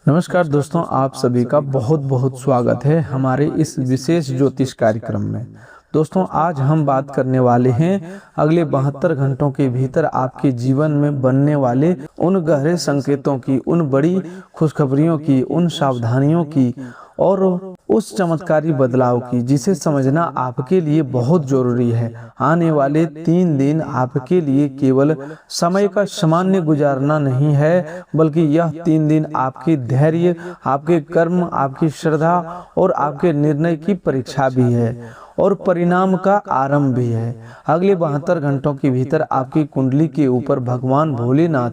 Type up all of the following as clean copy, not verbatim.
नमस्कार दोस्तों, आप सभी का बहुत बहुत स्वागत है हमारे इस विशेष ज्योतिष कार्यक्रम में। दोस्तों, आज हम बात करने वाले हैं अगले 72 घंटों के भीतर आपके जीवन में बनने वाले उन गहरे संकेतों की, उन बड़ी खुशखबरियों की, उन सावधानियों की और उस चमत्कारी बदलाव की जिसे समझना आपके लिए बहुत जरूरी है। आने वाले 3 दिन आपके लिए केवल समय का सामान्य गुजारना नहीं है, बल्कि यह 3 दिन आपके धैर्य, आपके कर्म, आपकी श्रद्धा और आपके निर्णय की परीक्षा भी है और परिणाम का आरंभ भी है। अगले 72 घंटों के भीतर आपकी कुंडली के ऊपर भगवान भोलेनाथ,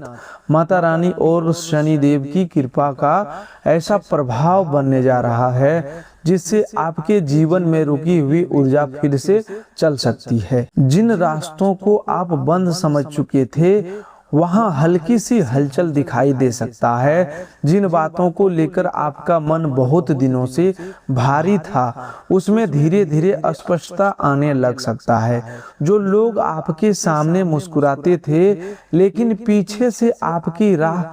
माता रानी और शनि देव की कृपा का ऐसा प्रभाव बनने जा रहा है जिससे आपके जीवन में रुकी हुई ऊर्जा फिर से चल सकती है। जिन रास्तों को आप बंद समझ चुके थे वहां हल्की सी हलचल दिखाई दे सकता है। जिन बातों को लेकर आपका मन बहुत दिनों से भारी था उसमें धीरे धीरे स्पष्टता आने लग सकता है। जो लोग आपके सामने मुस्कुराते थे लेकिन पीछे से आपकी राह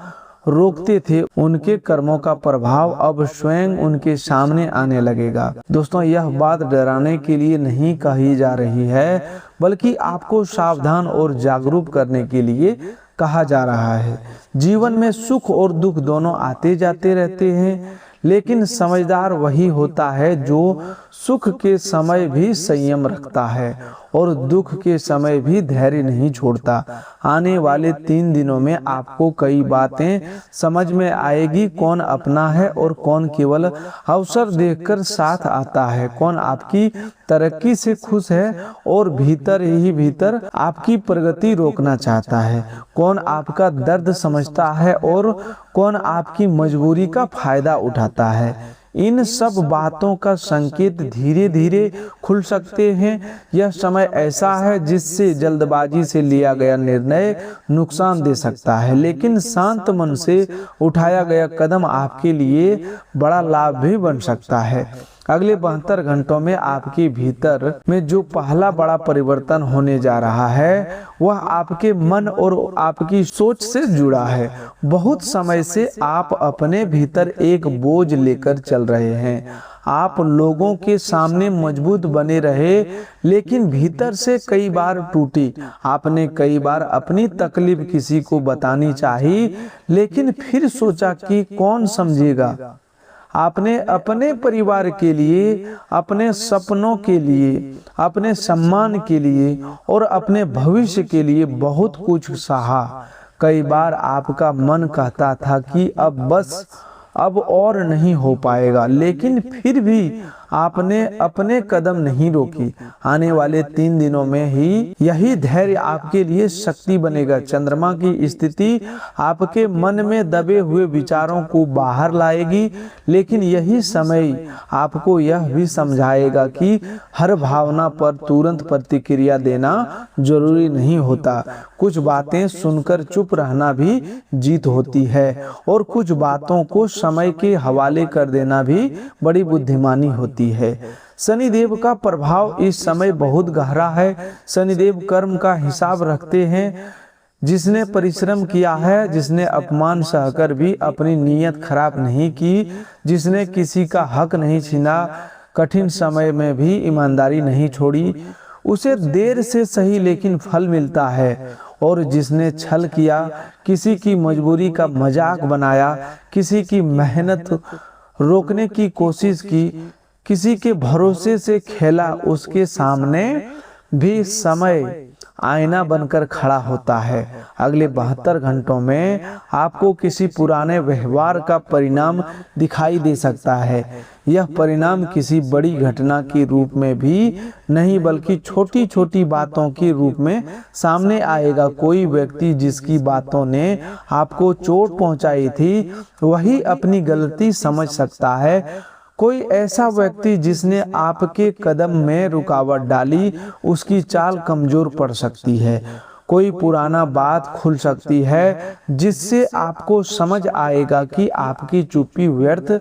रोकते थे, उनके कर्मों का प्रभाव अब स्वयं उनके सामने आने लगेगा। दोस्तों, यह बात डराने के लिए नहीं कही जा रही है, बल्कि आपको सावधान और जागरूक करने के लिए कहा जा रहा है। जीवन में सुख और दुख दोनों आते जाते रहते हैं, लेकिन समझदार वही होता है जो सुख के समय भी संयम रखता है और दुख के समय भी धैर्य नहीं छोड़ता। आने वाले 3 दिनों में आपको कई बातें समझ में आएगी, कौन अपना है और कौन केवल अवसर देखकर साथ आता है, कौन आपकी तरक्की से खुश है और भीतर ही भीतर आपकी प्रगति रोकना चाहता है, कौन आपका दर्द समझता है और कौन आपकी मजबूरी का फायदा उठाता है। इन सब बातों का संकेत धीरे धीरे खुल सकते हैं। यह समय ऐसा है जिससे जल्दबाजी से लिया गया निर्णय नुकसान दे सकता है, लेकिन शांत मन से उठाया गया कदम आपके लिए बड़ा लाभ भी बन सकता है। अगले 72 घंटों में आपके भीतर में जो पहला बड़ा परिवर्तन होने जा रहा है वह आपके मन और आपकी सोच से जुड़ा है। बहुत समय से आप अपने भीतर एक बोझ लेकर चल रहे हैं। आप लोगों के सामने मजबूत बने रहे, लेकिन भीतर से कई बार टूटी। आपने कई बार अपनी तकलीफ किसी को बतानी चाहिए, लेकिन फिर सोचा कि कौन समझेगा। आपने अपने परिवार के लिए, अपने सपनों के लिए, अपने सम्मान के लिए और अपने भविष्य के लिए बहुत कुछ सहा। कई बार आपका मन कहता था कि अब और नहीं हो पाएगा, लेकिन फिर भी आपने अपने कदम नहीं रोकी। आने वाले 3 दिनों में ही यही धैर्य आपके लिए शक्ति बनेगा। चंद्रमा की स्थिति आपके मन में दबे हुए विचारों को बाहर लाएगी, लेकिन यही समय आपको यह भी समझाएगा कि हर भावना पर तुरंत प्रतिक्रिया देना जरूरी नहीं होता। कुछ बातें सुनकर चुप रहना भी जीत होती है और कुछ बातों को समय के हवाले कर देना भी बड़ी बुद्धिमानी होती है। शनिदेव का प्रभाव इस समय बहुत गहरा है। शनिदेव कर्म का हिसाब रखते हैं। जिसने परिश्रम किया है, जिसने अपमान सहकर भी अपनी नीयत खराब नहीं की, जिसने किसी का हक नहीं छीना, कठिन समय में भी ईमानदारी नहीं छोड़ी, उसे देर से सही लेकिन फल मिलता है। और जिसने छल किया, किसी की मजबूरी का मजाक बनाया, किसी की मेहनत रोकने की कोशिश की, किसी के भरोसे से खेला, उसके सामने भी समय आईना बनकर खड़ा होता है। अगले 72 घंटों में आपको किसी पुराने व्यवहार का परिणाम दिखाई दे सकता है। यह परिणाम किसी बड़ी घटना के रूप में भी नहीं, बल्कि छोटी छोटी बातों के रूप में सामने आएगा। कोई व्यक्ति जिसकी बातों ने आपको चोट पहुंचाई थी, वही अपनी गलती समझ सकता है। कोई ऐसा व्यक्ति जिसने आपके कदम में रुकावट डाली, उसकी चाल कमजोर पड़ सकती है। कोई पुराना बात खुल सकती है जिससे आपको समझ आएगा कि आपकी चुप्पी व्यर्थ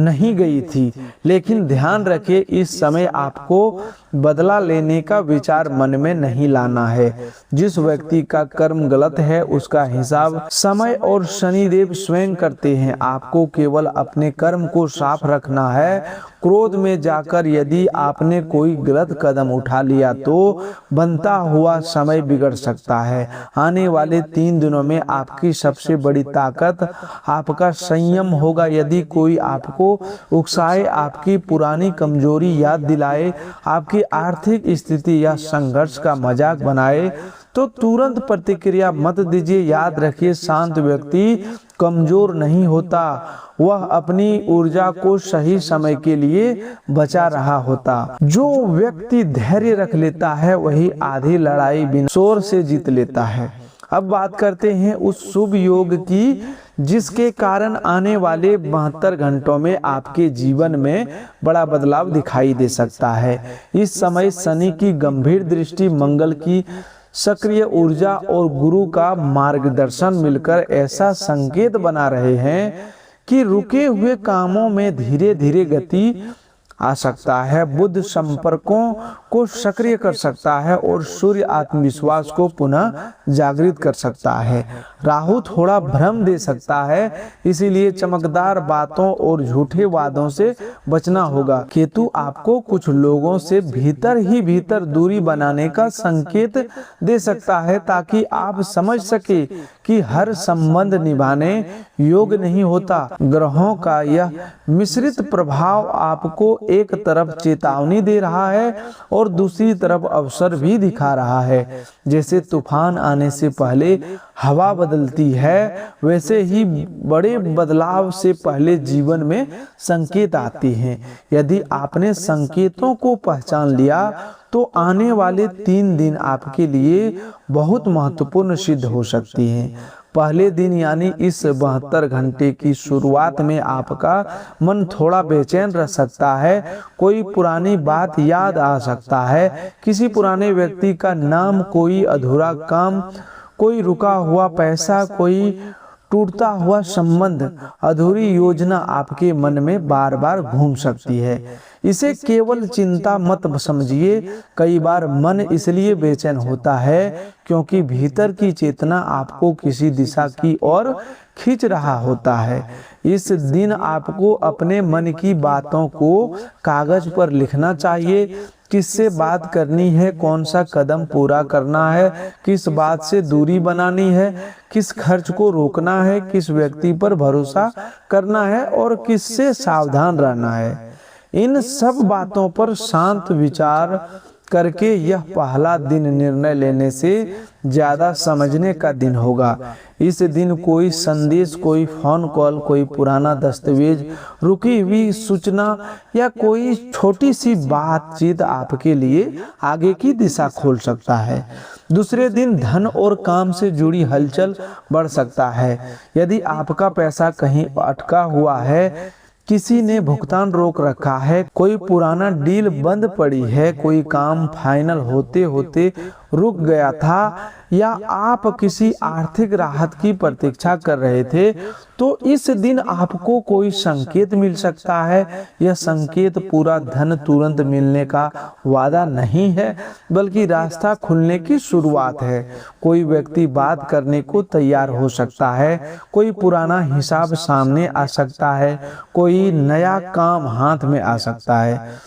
नहीं गई थी। लेकिन ध्यान रखिए, इस समय आपको बदला लेने का विचार मन में नहीं लाना है। जिस व्यक्ति का कर्म गलत है उसका हिसाब समय और शनिदेव स्वयं करते हैं। आपको केवल अपने कर्म को साफ रखना है। क्रोध में जाकर यदि आपने कोई गलत कदम उठा लिया तो बनता हुआ समय बिगड़ सकता है। आने वाले 3 दिनों में आपकी सबसे बड़ी ताकत आपका संयम होगा। यदि कोई आपको उकसाए, आपकी पुरानी कमजोरी याद दिलाए, आपकी आर्थिक स्थिति या संघर्ष का मजाक बनाए तो तुरंत प्रतिक्रिया मत दीजिए। याद रखिए, शांत व्यक्ति कमजोर नहीं होता, वह अपनी ऊर्जा को सही समय के लिए बचा रहा होता। जो व्यक्ति धैर्य रख लेता है वही आधी लड़ाई बिना शोर से जीत लेता है। अब बात करते हैं उस शुभ योग की जिसके कारण आने वाले 72 घंटों में आपके जीवन में बड़ा बदलाव दिखाई दे सकता है। इस समय शनि की गंभीर दृष्टि, मंगल की सक्रिय ऊर्जा और गुरु का मार्गदर्शन मिलकर ऐसा संकेत बना रहे हैं कि रुके हुए कामों में धीरे धीरे गति आ सकता है। बुध संपर्कों को सक्रिय कर सकता है और सूर्य आत्मविश्वास को पुनः जागृत कर सकता है। राहु थोड़ा भ्रम दे सकता है, इसीलिए चमकदार बातों और झूठे वादों से बचना होगा। केतु आपको कुछ लोगों से भीतर ही भीतर दूरी बनाने का संकेत दे सकता है ताकि आप समझ सके कि हर संबंध निभाने योग्य नहीं होता। ग्रहों का यह मिश्रित प्रभाव आपको एक तरफ चेतावनी दे रहा है और दूसरी तरफ अवसर भी दिखा रहा है। जैसे तूफान आने से पहले हवा बदलती है, वैसे ही बड़े बदलाव से पहले जीवन में संकेत आते हैं। यदि आपने संकेतों को पहचान लिया तो आने वाले 3 दिन आपके लिए बहुत महत्वपूर्ण सिद्ध हो सकती हैं। पहले दिन यानी इस 72 घंटे की शुरुआत में आपका मन थोड़ा बेचैन रह सकता है। कोई पुरानी बात याद आ सकता है, किसी पुराने व्यक्ति का नाम, कोई अधूरा काम, कोई रुका हुआ पैसा, कोई टूटता हुआ संबंध, अधूरी योजना आपके मन में बार बार घूम सकती है। इसे केवल चिंता मत समझिए। कई बार मन इसलिए बेचैन होता है क्योंकि भीतर की चेतना आपको किसी दिशा की ओर खींच रहा होता है। इस दिन आपको अपने मन की बातों को कागज पर लिखना चाहिए। किससे बात करनी है, कौन सा कदम पूरा करना है, किस बात से दूरी बनानी है, किस खर्च को रोकना है, किस व्यक्ति पर भरोसा करना है और किससे सावधान रहना है। इन सब बातों पर शांत विचार करके यह पहला दिन निर्णय लेने से ज्यादा समझने का दिन होगा। इस दिन कोई संदेश, कोई फोन कॉल, कोई पुराना दस्तावेज, रुकी हुई सूचना या कोई छोटी सी बातचीत आपके लिए आगे की दिशा खोल सकता है। दूसरे दिन धन और काम से जुड़ी हलचल बढ़ सकता है। यदि आपका पैसा कहीं अटका हुआ है, किसी ने भुगतान रोक रखा है, कोई पुराना डील बंद पड़ी है, कोई काम फाइनल होते होते रुक गया था या आप किसी आर्थिक राहत की प्रतीक्षा कर रहे थे, तो इस दिन आपको कोई संकेत मिल सकता है। यह संकेत पूरा धन तुरंत मिलने का वादा नहीं है, बल्कि रास्ता खुलने की शुरुआत है। कोई व्यक्ति बात करने को तैयार हो सकता है, कोई पुराना हिसाब सामने आ सकता है, कोई नया काम हाथ में आ सकता है।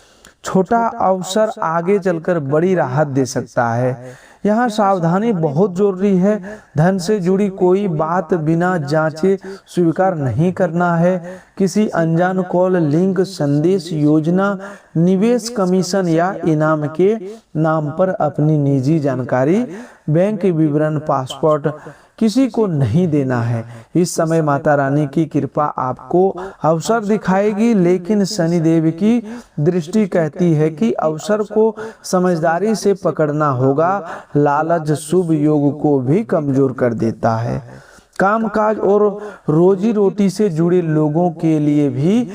छोटा अवसर आगे चलकर बड़ी राहत दे सकता है। यहाँ सावधानी बहुत जरूरी है। धन से जुड़ी कोई बात बिना जांचे स्वीकार नहीं करना है। किसी अनजान कॉल, लिंक, संदेश, योजना, निवेश, कमीशन या इनाम के नाम पर अपनी निजी जानकारी, बैंक विवरण, पासपोर्ट किसी को नहीं देना है। इस समय माता रानी की कृपा आपको अवसर दिखाएगी, लेकिन शनिदेव की दृष्टि कहती है कि अवसर को समझदारी से पकड़ना होगा। लालच शुभ योग को भी कमजोर कर देता है। कामकाज और रोजी रोटी से जुड़े लोगों के लिए भी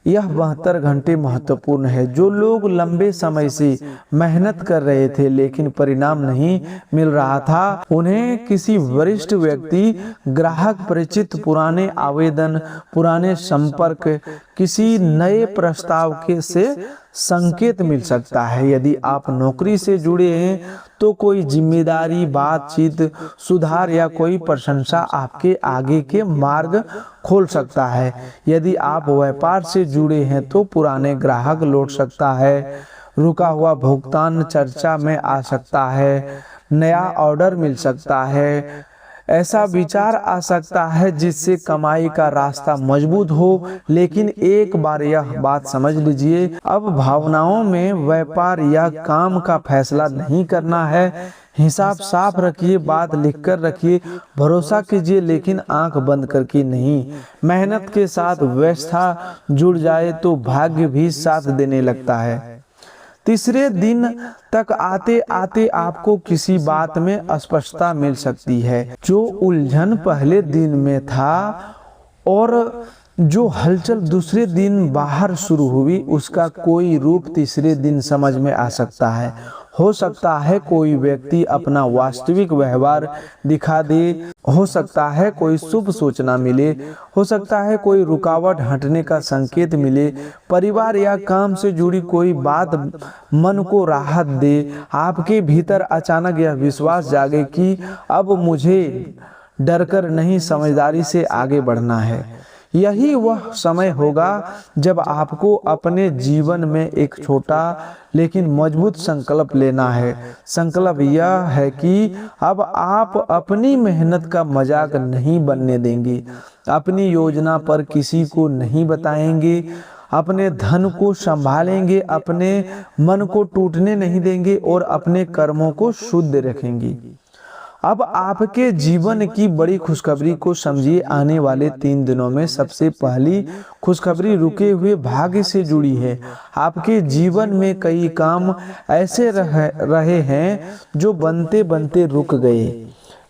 यह 72 घंटे महत्वपूर्ण है। जो लोग लंबे समय से मेहनत कर रहे थे लेकिन परिणाम नहीं मिल रहा था, उन्हें किसी वरिष्ठ व्यक्ति, ग्राहक, परिचित, पुराने आवेदन, पुराने संपर्क, किसी नए प्रस्ताव के से संकेत मिल सकता है। यदि आप नौकरी से जुड़े हैं तो कोई जिम्मेदारी, बातचीत, सुधार या कोई प्रशंसा आपके आगे के मार्ग खोल सकता है। यदि आप व्यापार से जुड़े हैं तो पुराने ग्राहक लौट सकता है, रुका हुआ भुगतान चर्चा में आ सकता है, नया ऑर्डर मिल सकता है, ऐसा विचार आ सकता है जिससे कमाई का रास्ता मजबूत हो। लेकिन एक बार यह बात समझ लीजिए, अब भावनाओं में व्यापार या काम का फैसला नहीं करना है। हिसाब साफ रखिए, बात लिखकर रखिए, भरोसा कीजिए लेकिन आंख बंद करके नहीं। मेहनत के साथ व्यवस्था जुड़ जाए तो भाग्य भी साथ देने लगता है। तीसरे दिन तक आते आते आपको किसी बात में स्पष्टता मिल सकती है। जो उलझन पहले दिन में था और जो हलचल दूसरे दिन बाहर शुरू हुई, उसका कोई रूप तीसरे दिन समझ में आ सकता है। हो सकता है कोई व्यक्ति अपना वास्तविक व्यवहार दिखा दे, हो सकता है कोई शुभ सूचना मिले, हो सकता है कोई रुकावट हटने का संकेत मिले, परिवार या काम से जुड़ी कोई बात मन को राहत दे। आपके भीतर अचानक यह विश्वास जागे कि अब मुझे डरकर नहीं, समझदारी से आगे बढ़ना है। यही वह समय होगा जब आपको अपने जीवन में एक छोटा लेकिन मजबूत संकल्प लेना है। संकल्प यह है कि अब आप अपनी मेहनत का मजाक नहीं बनने देंगे, अपनी योजना पर किसी को नहीं बताएंगे, अपने धन को संभालेंगे, अपने मन को टूटने नहीं देंगे और अपने कर्मों को शुद्ध रखेंगे। अब आपके जीवन की बड़ी खुशखबरी को समझिए। आने वाले 3 दिनों में सबसे पहली खुशखबरी रुके हुए भाग्य से जुड़ी है। आपके जीवन में कई काम ऐसे रहे हैं जो बनते बनते रुक गए।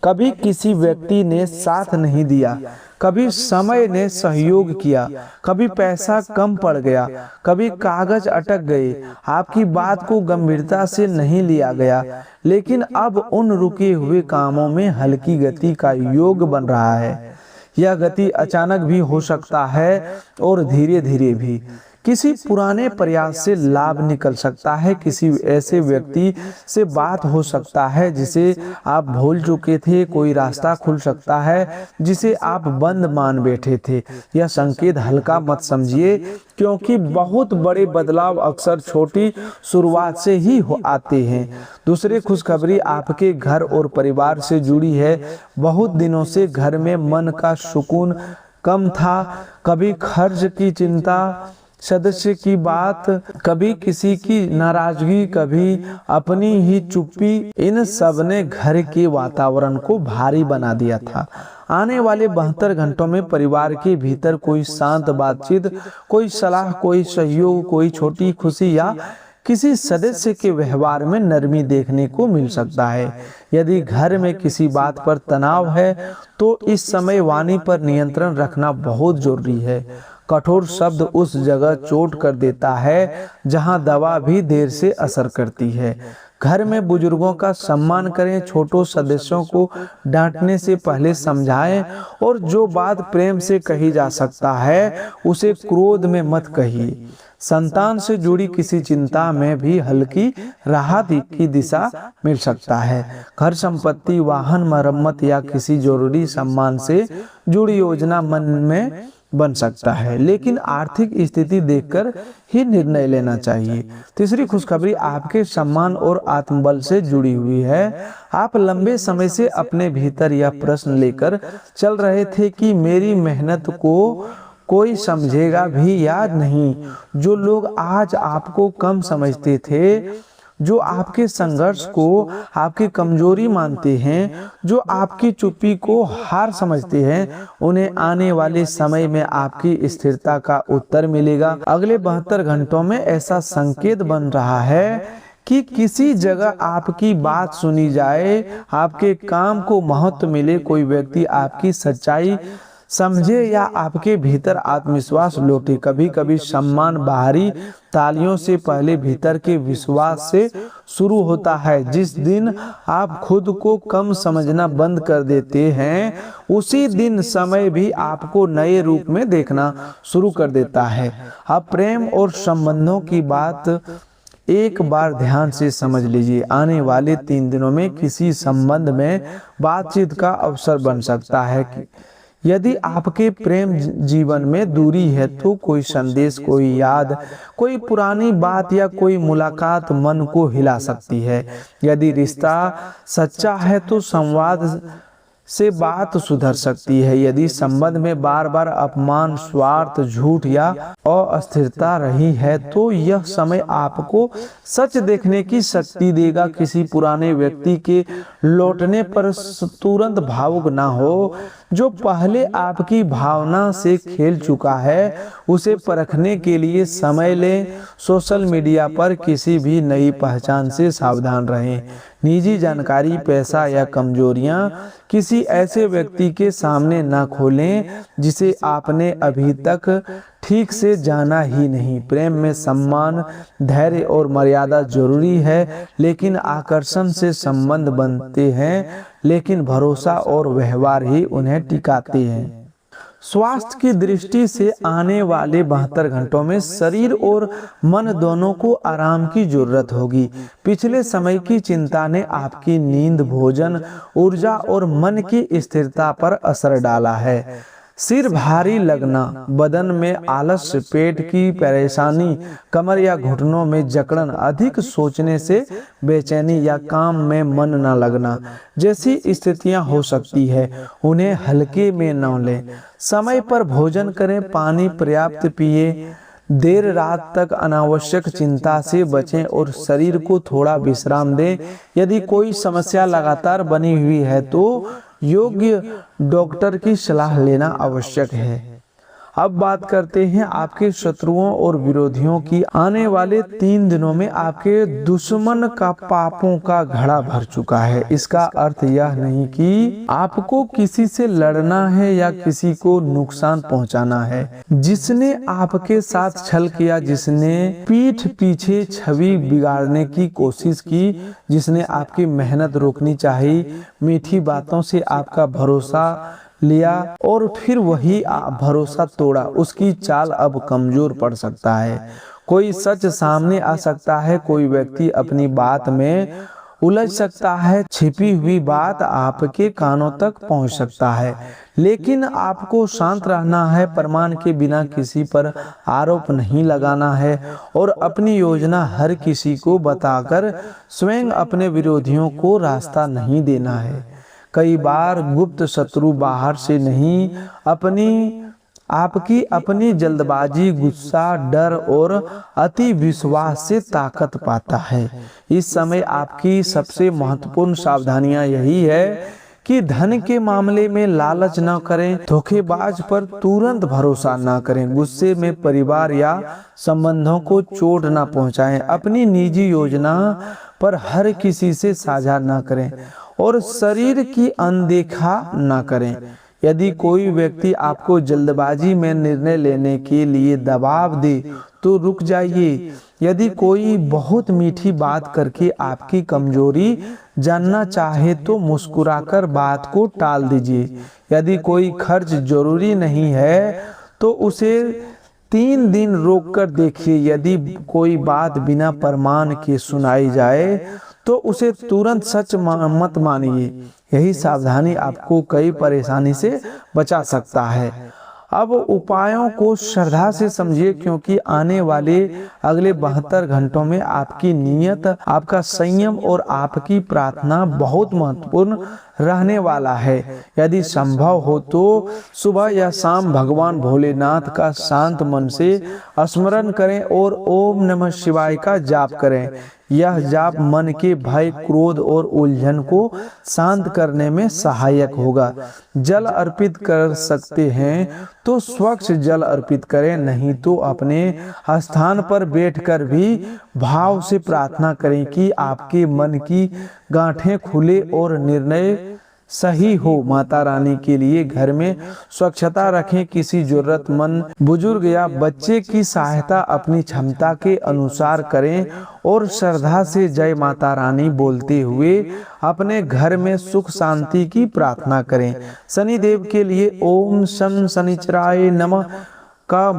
कभी किसी व्यक्ति ने साथ नहीं दिया, कभी समय ने सहयोग किया, कभी पैसा कम पड़ गया, कभी कागज अटक गए, आपकी बात को गंभीरता से नहीं लिया गया। लेकिन अब उन रुके हुए कामों में हल्की गति का योग बन रहा है। यह गति अचानक भी हो सकता है और धीरे धीरे भी। किसी पुराने प्रयास से लाभ निकल सकता है, किसी ऐसे व्यक्ति से बात हो सकता है जिसे आप भूल चुके थे, कोई रास्ता खुल सकता है जिसे आप बंद मान बैठे थे। यह संकेत हल्का मत समझिए, क्योंकि बहुत बड़े बदलाव अक्सर छोटी शुरुआत से ही आते हैं। दूसरी खुशखबरी आपके घर और परिवार से जुड़ी है। बहुत दिनों से घर में मन का सुकून कम था। कभी खर्च की चिंता, सदस्य की बात, कभी किसी की नाराजगी, कभी अपनी ही चुप्पी, इन सब ने घर के वातावरण को भारी बना दिया था। आने वाले 72 घंटों में परिवार के भीतर कोई शांत बातचीत, कोई सलाह, कोई सहयोग, कोई छोटी खुशी या किसी सदस्य के व्यवहार में नरमी देखने को मिल सकता है। यदि घर में किसी बात पर तनाव है तो इस समय वाणी पर नियंत्रण रखना बहुत जरूरी है। कठोर शब्द उस जगह चोट कर देता है जहां दवा भी देर से असर करती है। घर में बुजुर्गों का सम्मान करें, छोटों सदस्यों को डांटने से पहले समझाएं और जो बात प्रेम से कही जा सकता है उसे क्रोध में मत कहिए। संतान से जुड़ी किसी चिंता में भी हल्की राहत की दिशा मिल सकता है। घर, संपत्ति, वाहन मरम्मत या किसी जरूरी सम्मान से जुड़ी योजना मन में बन सकता है, लेकिन आर्थिक स्थिति देखकर ही निर्णय लेना चाहिए। तीसरी खुशखबरी आपके सम्मान और आत्मबल से जुड़ी हुई है। आप लंबे समय से अपने भीतर यह प्रश्न लेकर चल रहे थे कि मेरी मेहनत को कोई समझेगा भी या नहीं। जो लोग आज आपको कम समझते थे, जो आपके संघर्ष को आपकी कमजोरी मानते हैं, जो आपकी चुप्पी को हार समझते हैं, उन्हें आने वाले समय में आपकी स्थिरता का उत्तर मिलेगा। अगले 72 घंटों में ऐसा संकेत बन रहा है कि किसी जगह आपकी बात सुनी जाए, आपके काम को महत्व मिले, कोई व्यक्ति आपकी सच्चाई समझे या आपके भीतर आत्मविश्वास लौटे। कभी कभी सम्मान बाहरी तालियों से पहले भीतर के विश्वास से शुरू होता है। जिस दिन आप खुद को कम समझना बंद कर देते हैं, उसी दिन समय भी आपको नए रूप में देखना शुरू कर देता है। अब प्रेम और संबंधों की बात एक बार ध्यान से समझ लीजिए। आने वाले 3 दिनों में किसी संबंध में बातचीत का अवसर बन सकता है कि यदि आपके प्रेम जीवन में दूरी है तो कोई संदेश, कोई याद, कोई पुरानी बात या कोई मुलाकात मन को हिला सकती है। यदि रिश्ता सच्चा है तो संवाद से बात सुधर सकती है। यदि संबंध में बार बार अपमान, स्वार्थ, झूठ या अस्थिरता रही है तो यह समय आपको सच देखने की शक्ति देगा। किसी पुराने व्यक्ति के लौटने पर तुरंत भावुक ना हो। जो पहले आपकी भावना से खेल चुका है उसे परखने के लिए समय लें। सोशल मीडिया पर किसी भी नई पहचान से सावधान रहें। निजी जानकारी, पैसा या कमजोरियां किसी ऐसे व्यक्ति के सामने ना खोलें जिसे आपने अभी तक ठीक से जाना ही नहीं। प्रेम में सम्मान, धैर्य और मर्यादा जरूरी है, लेकिन आकर्षण से संबंध बनते हैं, लेकिन भरोसा और व्यवहार ही उन्हें टिकाते हैं। स्वास्थ्य की दृष्टि से आने वाले 72 घंटों में शरीर और मन दोनों को आराम की जरूरत होगी। पिछले समय की चिंता ने आपकी नींद, भोजन, ऊर्जा और मन की स्थिरता पर असर डाला है। सिर भारी लगना, बदन में आलस्य, पेट की परेशानी, कमर या घुटनों में जकड़न, अधिक सोचने से बेचैनी या काम में मन न लगना जैसी स्थितियां हो सकती है। उन्हें हल्के में न लें। समय पर भोजन करें, पानी पर्याप्त पिए, देर रात तक अनावश्यक चिंता से बचें और शरीर को थोड़ा विश्राम दें। यदि कोई समस्या लगातार बनी हुई है तो योग्य डॉक्टर की सलाह लेना आवश्यक है। अब बात करते हैं आपके शत्रुओं और विरोधियों की। आने वाले 3 दिनों में आपके दुश्मन का पापों का घड़ा भर चुका है। इसका अर्थ यह नहीं कि आपको किसी से लड़ना है या किसी को नुकसान पहुंचाना है। जिसने आपके साथ छल किया, जिसने पीठ पीछे छवि बिगाड़ने की कोशिश की, जिसने आपकी मेहनत रोकनी चाहिए, मीठी बातों से आपका भरोसा लिया और फिर वही भरोसा तोड़ा, उसकी चाल अब कमजोर पड़ सकता है। कोई सच सामने आ सकता है, कोई व्यक्ति अपनी बात में उलझ सकता है, छिपी हुई बात आपके कानों तक पहुंच सकता है। लेकिन आपको शांत रहना है, प्रमाण के बिना किसी पर आरोप नहीं लगाना है और अपनी योजना हर किसी को बताकर स्वयं अपने विरोधियों को रास्ता नहीं देना है। कई बार गुप्त शत्रु बाहर से नहीं, आपकी अपनी जल्दबाजी, गुस्सा, डर और अति विश्वास से ताकत पाता है। इस समय आपकी सबसे महत्वपूर्ण सावधानियां यही है कि धन के मामले में लालच न करें, धोखेबाज पर तुरंत भरोसा न करें, गुस्से में परिवार या संबंधों को चोट न पहुंचाएं, अपनी निजी योजना पर हर किसी से साझा न करें और शरीर की अनदेखा न करें। यदि कोई व्यक्ति आपको जल्दबाजी में निर्णय लेने के लिए दबाव दे तो रुक जाइए। यदि कोई बहुत मीठी बात करके आपकी कमजोरी जानना चाहे तो मुस्कुराकर बात को टाल दीजिए। यदि कोई खर्च जरूरी नहीं है तो उसे 3 दिन रोक कर देखिए। यदि कोई बात बिना प्रमाण के सुनाई जाए तो उसे तुरंत सच मत मानिए। यही सावधानी आपको कई परेशानी से बचा सकता है। अब उपायों को श्रद्धा से समझिए, क्योंकि आने वाले अगले 72 घंटों में आपकी नियत, आपका संयम और आपकी प्रार्थना बहुत महत्वपूर्ण रहने वाला है। यदि संभव हो तो सुबह या शाम भगवान भोलेनाथ का शांत मन से स्मरण करें और ओम नमः शिवाय का जाप करें। यह जाप मन के भय, क्रोध और उलझन को शांत करने में सहायक होगा। जल अर्पित कर सकते हैं तो स्वच्छ जल अर्पित करें, नहीं तो अपने स्थान पर बैठकर भी भाव से प्रार्थना करें कि आपके मन की गांठें खुले और निर्णय सही हो। माता रानी के लिए घर में स्वच्छता रखें। किसी जरूरतमंद बुजुर्ग या बच्चे की सहायता अपनी क्षमता के अनुसार करें और श्रद्धा से जय माता रानी बोलते हुए अपने घर में सुख शांति की प्रार्थना करें। शनिदेव के लिए ओम शं शनिचराय नमः का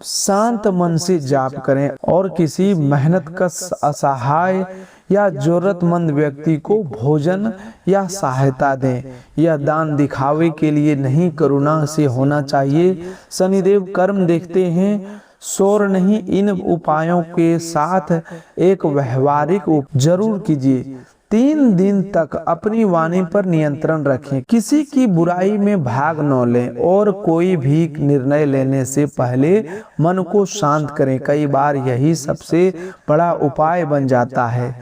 शांत मन से जाप करें और किसी मेहनतकश, असहाय या जरूरतमंद व्यक्ति को भोजन या सहायता दें। यह दान दिखावे के लिए नहीं, करुणा से होना चाहिए। शनिदेव कर्म देखते हैं, शोर नहीं। इन उपायों के साथ एक व्यवहारिक जरूर कीजिए। 3 दिन तक अपनी वाणी पर नियंत्रण रखें। किसी की बुराई में भाग न लें और कोई भी निर्णय लेने से पहले मन को शांत करें। कई बार यही सबसे बड़ा उपाय बन जाता है।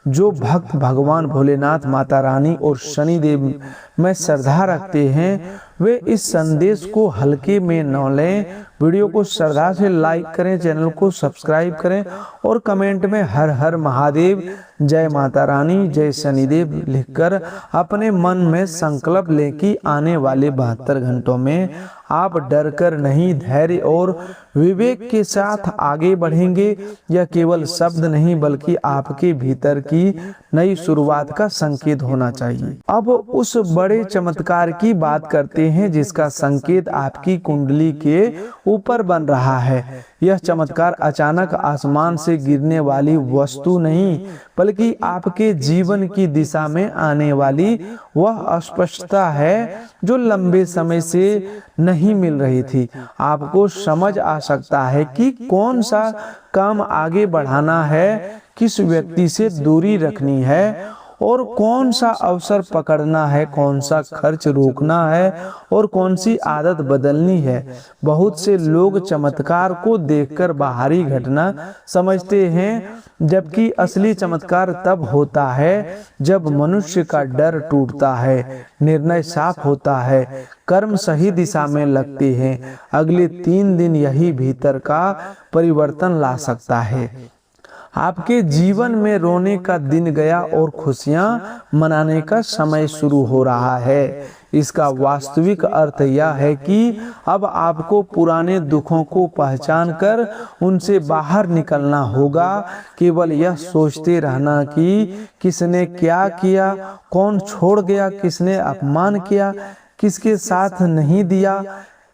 जो भक्त भगवान भोलेनाथ, माता रानी और शनिदेव में श्रद्धा रखते हैं वे इस संदेश को हल्के में न लें। वीडियो को श्रद्धा से लाइक करें, चैनल को सब्सक्राइब करें और कमेंट में हर हर महादेव, जय माता रानी, जय शनिदेव लिखकर अपने मन में संकल्प लें कि आने वाले 72 घंटों में आप डर कर नहीं, धैर्य और विवेक के साथ आगे बढ़ेंगे। यह केवल शब्द नहीं बल्कि आपके भीतर की नई शुरुआत का संकेत होना चाहिए। अब उस बड़े चमत्कार की बात करते हैं जिसका संकेत आपकी कुंडली के ऊपर बन रहा है। यह चमत्कार अचानक आसमान से गिरने वाली वस्तु नहीं बल्कि आपके जीवन की दिशा में आने वाली वह अस्पष्टता है जो लंबे समय से नहीं मिल रही थी। आपको समझ आ सकता है कि कौन सा काम आगे बढ़ाना है, किस व्यक्ति से दूरी रखनी है और कौन सा अवसर पकड़ना है, कौन सा खर्च रोकना है और कौन सी आदत बदलनी है। बहुत से लोग चमत्कार को देखकर बाहरी घटना समझते हैं, जबकि असली चमत्कार तब होता है जब मनुष्य का डर टूटता है, निर्णय साफ होता है, कर्म सही दिशा में लगते हैं। अगले 3 दिन यही भीतर का परिवर्तन ला सकता है। आपके जीवन में रोने का दिन गया और खुशियां मनाने का समय शुरू हो रहा है। इसका वास्तविक अर्थ यह है कि अब आपको पुराने दुखों को पहचान कर उनसे बाहर निकलना होगा। केवल यह सोचते रहना कि किसने क्या किया, कौन छोड़ गया, किसने अपमान किया, किसके साथ नहीं दिया,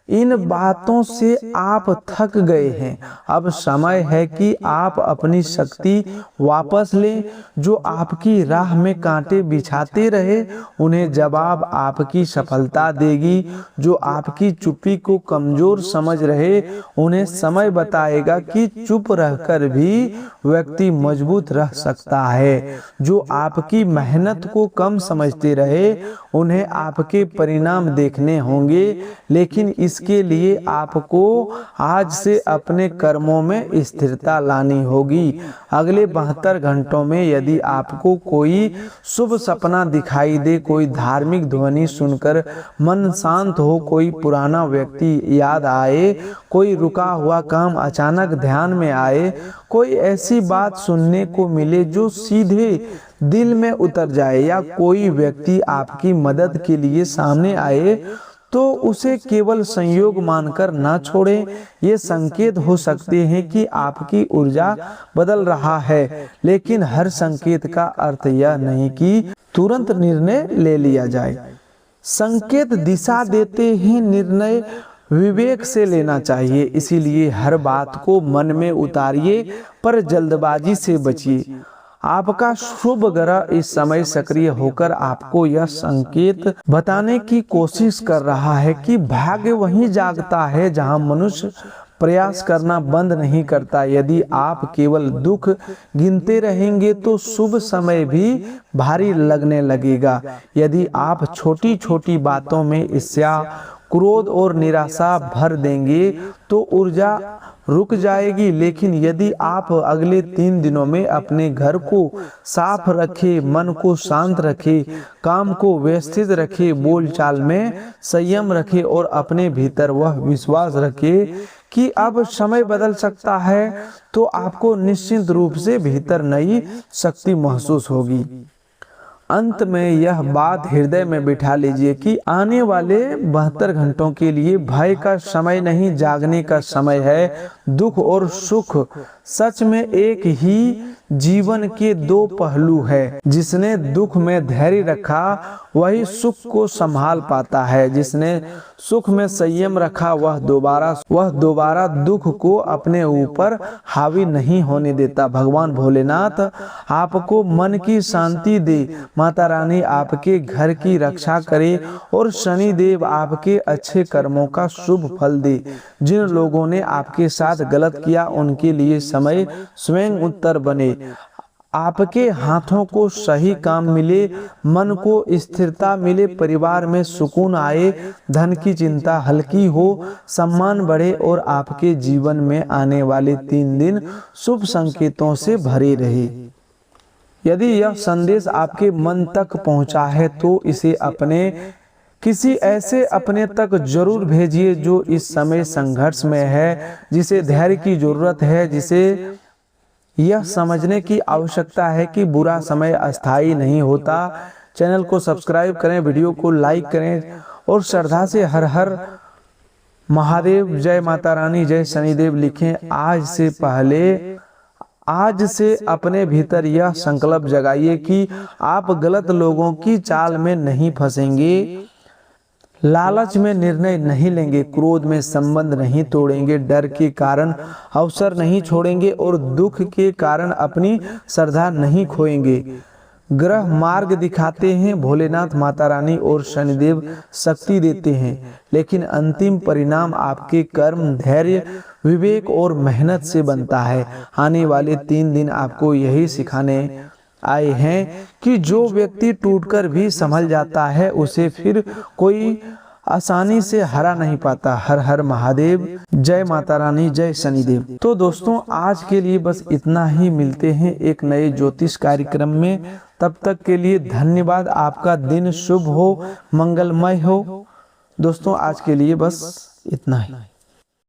इन बातों से आप थक गए हैं। अब समय है कि आप अपनी शक्ति वापस लें। जो आपकी राह में कांटे बिछाते रहे उन्हें जवाब आपकी सफलता देगी। जो आपकी चुप्पी को कमजोर समझ रहे उन्हें समय बताएगा कि चुप रहकर भी व्यक्ति मजबूत रह सकता है। जो आपकी मेहनत को कम समझते रहे उन्हें आपके परिणाम देखने होंगे, लेकिन इसके लिए आपको आज से अपने कर्मों में स्थिरता लानी होगी। अगले 72 घंटों में यदि आपको कोई शुभ सपना दिखाई दे, कोई धार्मिक ध्वनि सुनकर मन शांत हो, कोई पुराना व्यक्ति याद आए, कोई रुका हुआ काम अचानक ध्यान में आए, कोई ऐसी बात सुनने को मिले जो सीधे दिल में उतर जाए या कोई व्यक्ति आपकी मदद के लिए सामने आए, तो उसे केवल संयोग मानकर ना छोड़ें। ये संकेत हो सकते हैं कि आपकी ऊर्जा बदल रहा है, लेकिन हर संकेत का अर्थ यह नहीं कि तुरंत निर्णय ले लिया जाए। संकेत दिशा देते हैं, निर्णय विवेक से लेना चाहिए। इसीलिए हर बात को मन में उतारिए पर जल्दबाजी से बचिए। आपका शुभ ग्रह इस समय सक्रिय होकर आपको यह संकेत बताने की कोशिश कर रहा है कि भाग्य वहीं जागता है जहां मनुष्य प्रयास करना बंद नहीं करता। यदि आप केवल दुख गिनते रहेंगे तो शुभ समय भी भारी लगने लगेगा। यदि आप छोटी छोटी बातों में ईर्ष्या, क्रोध और निराशा भर देंगे तो ऊर्जा रुक जाएगी। लेकिन यदि आप अगले 3 दिनों में अपने घर को साफ रखें, मन को शांत रखें, काम को व्यवस्थित रखें, बोलचाल में संयम रखें और अपने भीतर वह विश्वास रखें कि अब समय बदल सकता है, तो आपको निश्चित रूप से भीतर नई शक्ति महसूस होगी। अंत में यह बात हृदय में बिठा लीजिए कि आने वाले 72 घंटों के लिए भय का समय नहीं, जागने का समय है। दुख और सुख सच में एक ही जीवन के दो पहलू है। जिसने दुख में धैर्य रखा वही सुख को संभाल पाता है। जिसने सुख में संयम रखा वह दोबारा दुख को अपने ऊपर हावी नहीं होने देता। भगवान भोलेनाथ आपको मन की शांति दे, माता रानी आपके घर की रक्षा करे और शनि देव आपके अच्छे कर्मों का शुभ फल दे। जिन लोगों ने आपके साथ गलत किया उनके लिए समय स्वयं उत्तर बने। आपके हाथों को सही काम मिले, मन को स्थिरता मिले, परिवार में सुकून आए, धन की चिंता हल्की हो, सम्मान बढ़े और आपके जीवन में आने वाले 3 दिन शुभ संकेतों से भरे रहे। यदि यह संदेश आपके मन तक पहुंचा है तो इसे अपने किसी ऐसे अपने तक जरूर भेजिए जो इस समय संघर्ष में है, जिसे धैर्य की जरूरत है, जिसे यह समझने की आवश्यकता है कि बुरा समय अस्थायी नहीं होता। चैनल को सब्सक्राइब करें, वीडियो को लाइक करें और श्रद्धा से हर हर महादेव, जय माता रानी, जय शनिदेव लिखें। आज से अपने भीतर यह संकल्प जगाइए कि आप गलत लोगों की चाल में नहीं फंसेंगे, लालच में निर्णय नहीं लेंगे, क्रोध में संबंध नहीं तोड़ेंगे, डर के कारण अवसर नहीं छोड़ेंगे और दुख के कारण अपनी श्रद्धा नहीं खोएंगे। ग्रह मार्ग दिखाते हैं, भोलेनाथ, माता रानी और शनिदेव शक्ति देते हैं, लेकिन अंतिम परिणाम आपके कर्म, धैर्य, विवेक और मेहनत से बनता है। आने वाले 3 दिन आपको यही सिखाने आए हैं कि जो व्यक्ति टूटकर भी संभल जाता है उसे फिर कोई आसानी से हरा नहीं पाता। हर हर महादेव, जय माता रानी, जय शनिदेव। तो दोस्तों आज के लिए बस इतना ही। मिलते हैं एक नए ज्योतिष कार्यक्रम में। तब तक के लिए धन्यवाद। आपका दिन शुभ हो, मंगलमय हो। दोस्तों आज के लिए बस इतना ही।